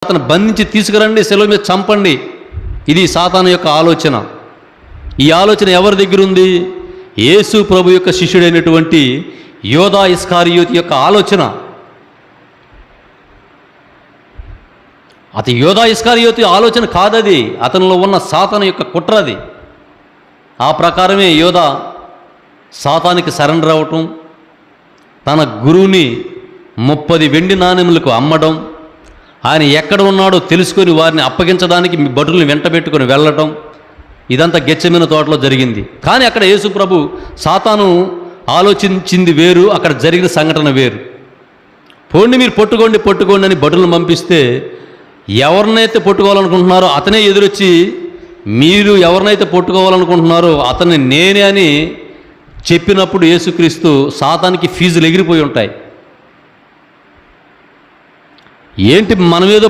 అతను బంధించి తీసుకురండి, శిలువ మీద చంపండి. ఇది సాతాను యొక్క ఆలోచన. ఈ ఆలోచన ఎవరి దగ్గర ఉంది? యేసు ప్రభు యొక్క శిష్యుడైనటువంటి యోధా ఇస్కారియోతు యొక్క ఆలోచన. అతి యోధా ఇస్కారియోతు ఆలోచన కాదది, అతనిలో ఉన్న సాతాను యొక్క కుట్రది. ఆ ప్రకారమే యోధా సాతానికి సరెండర్ అవ్వటం, తన గురువుని 30 వెండి నాణెములకు అమ్మడం, ఆయన ఎక్కడ ఉన్నాడో తెలుసుకొని వారిని అప్పగించడానికి భటుల్ని వెంటబెట్టుకొని వెళ్ళటం, ఇదంతా గెత్సేమనే తోటలో జరిగింది. కానీ అక్కడ యేసు ప్రభు సాతాను ఆలోచించింది వేరు, అక్కడ జరిగిన సంఘటన వేరు. పోండి మీరు పట్టుకోండి అని భటులను పంపిస్తే ఎవరినైతే పట్టుకోవాలనుకుంటున్నారో అతనే ఎదురొచ్చి మీరు ఎవరినైతే పట్టుకోవాలనుకుంటున్నారో అతన్ని నేనే అని చెప్పినప్పుడు యేసుక్రీస్తు సాతానికి ఫీజులు ఎగిరిపోయి ఉంటాయి. ఏంటి మనమేదో